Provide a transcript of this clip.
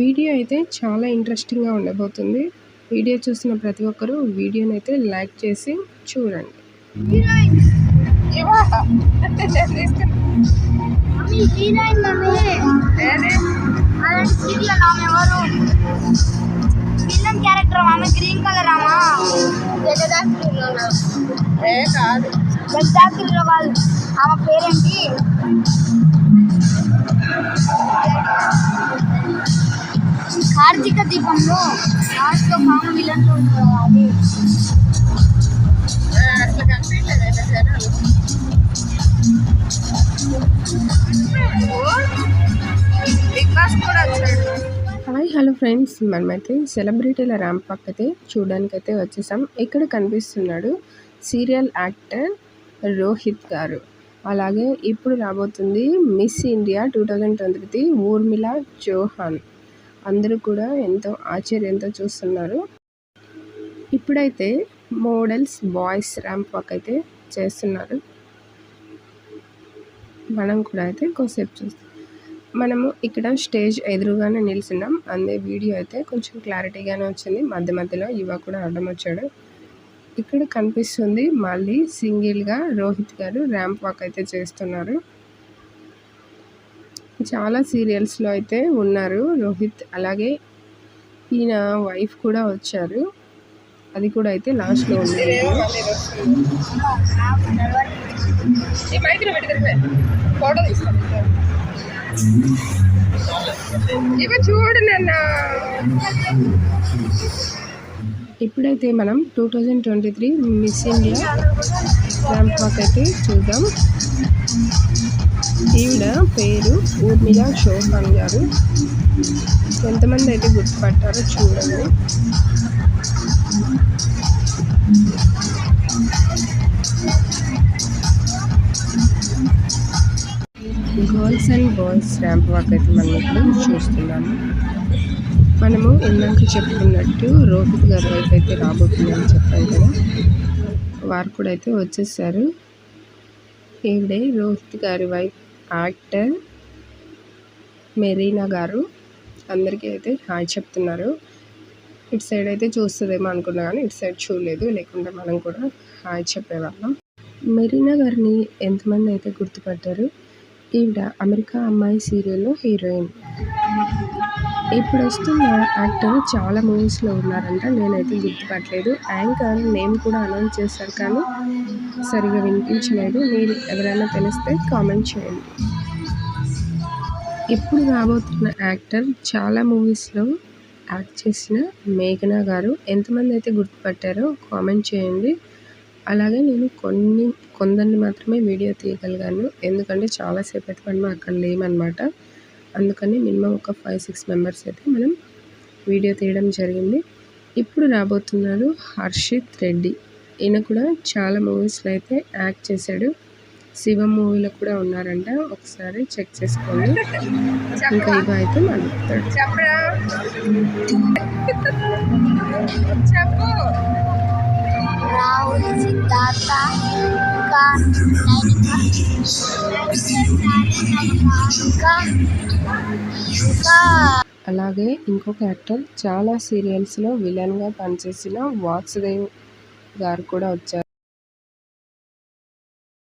Video అయితే చాలా ఇంట్రెస్టింగ్గా ఉండబోతుంది. వీడియో చూసిన ప్రతి ఒక్కరూ వీడియోని అయితే లైక్ చేసి చూడండి. క్యారెక్టర్ ఆమె గ్రీన్ కలర్ ఆమె కాదు జగదాత్రిలో కాదు, ఆమె పేరేంటి? కార్తీక దీపంలో లాస్ట్ లో కామ విలన్ లో ఉంటుంది. అట్లా కనిపించలేదు జనాలు. బిగ్ బాస్ కూడా వచ్చాడు. హాయ్ హలో ఫ్రెండ్స్, మనమైతే సెలబ్రిటీల ర్యాంప్ వాక్ అయితే చూడడానికైతే వచ్చేసాం. ఇక్కడ కనిపిస్తున్నాడు సీరియల్ యాక్టర్ రోహిత్ గారు. అలాగే ఇప్పుడు రాబోతుంది మిస్ ఇండియా 2023 ఊర్మిళ చౌహాన్. అందరూ కూడా ఎంతో ఆశ్చర్యంతో చూస్తున్నారు. ఇప్పుడైతే మోడల్స్ బాయ్స్ ర్యాంప్ వాక్ అయితే చేస్తున్నారు. మనం కూడా అయితే కొద్దిసేపు చూస్తాం. మనము ఇక్కడ స్టేజ్ ఎదురుగానే నిల్చున్నాం. అందే వీడియో అయితే కొంచెం క్లారిటీగానే వచ్చింది. మధ్య మధ్యలో యువ కూడా అడ్డం వచ్చాడు. ఇక్కడ కనిపిస్తుంది మళ్ళీ సింగిల్గా రోహిత్ గారు ర్యాంప్ వాక్ అయితే చేస్తున్నారు. చాలా సీరియల్స్లో అయితే ఉన్నారు రోహిత్. అలాగే ఈయన వైఫ్ కూడా వచ్చారు. అది కూడా అయితే లాస్ట్లో ఉంది. చూడు నాన్న. ఇప్పుడైతే మనం 2023 మిస్ ఇండియా ర్యాంప్ వాక్ అయితే చూద్దాం. ఈవిడ పేరు ఊర్మిళ చౌహాన్ గారు. ఎంతమంది అయితే గుర్తుపట్టారో చూడండి. Girls and boys ramp walk అయితే మనం ఇప్పుడు చూస్తున్నాము. మనము ఇందాక చెప్పుకున్నట్టు రోహిత్ గారి వైపు అయితే రాబోతుందని చెప్పారు కదా, వారు కూడా అయితే వచ్చేసారు. ఈవిడే రోహిత్ గారి వైఫ్ యాక్టర్ మెరీనా గారు. అందరికీ అయితే హాయ్ చెప్తున్నారు. ఇటు సైడ్ అయితే చూస్తుందేమో అనుకున్నా కానీ ఇటు సైడ్ చూడలేదు, లేకుంటే మనం కూడా హాయ్ చెప్పేవాళ్ళం. మెరీనా గారిని ఎంతమంది అయితే గుర్తుపట్టారు? ఈవిడ అమెరికా అమ్మాయి సీరియల్లో హీరోయిన్. ఇప్పుడు వస్తున్న యాక్టర్ చాలా మూవీస్లో ఉన్నారంట. నేనైతే గుర్తుపట్టలేదు. యాంకర్ నేమ్ కూడా అనౌన్స్ చేశారు కానీ సరిగా వినిపించలేదు. మీరు ఎవరైనా తెలిస్తే కామెంట్ చేయండి. ఇప్పుడు రాబోతున్న యాక్టర్ చాలా మూవీస్లో యాక్ట్ చేసిన మేఘనా గారు. ఎంతమంది అయితే గుర్తుపట్టారో కామెంట్ చేయండి. అలాగే నేను కొందరిని మాత్రమే వీడియో తీయగలిగాను, ఎందుకంటే చాలాసేపు అయితే మనం అక్కడ లేమన్నమాట. అందుకని మినిమం ఒక 5-6 మెంబర్స్ అయితే మనం వీడియో తీయడం జరిగింది. ఇప్పుడు రాబోతున్నారు హర్షిత్ రెడ్డి. ఈయన కూడా చాలా మూవీస్లో అయితే యాక్ట్ చేశాడు. శివం మూవీలో కూడా ఉన్నారంట, ఒకసారి చెక్ చేసుకోండి. ఇంకా ఇవి అయితే మాట్లాడతాడు. రాహుల్, సిద్ధార్థ, అలాగే ఇంకొక యాక్టర్ చాలా సీరియల్స్లో విలన్గా పనిచేసిన వాసుదేవ్ గారు కూడా వచ్చారు.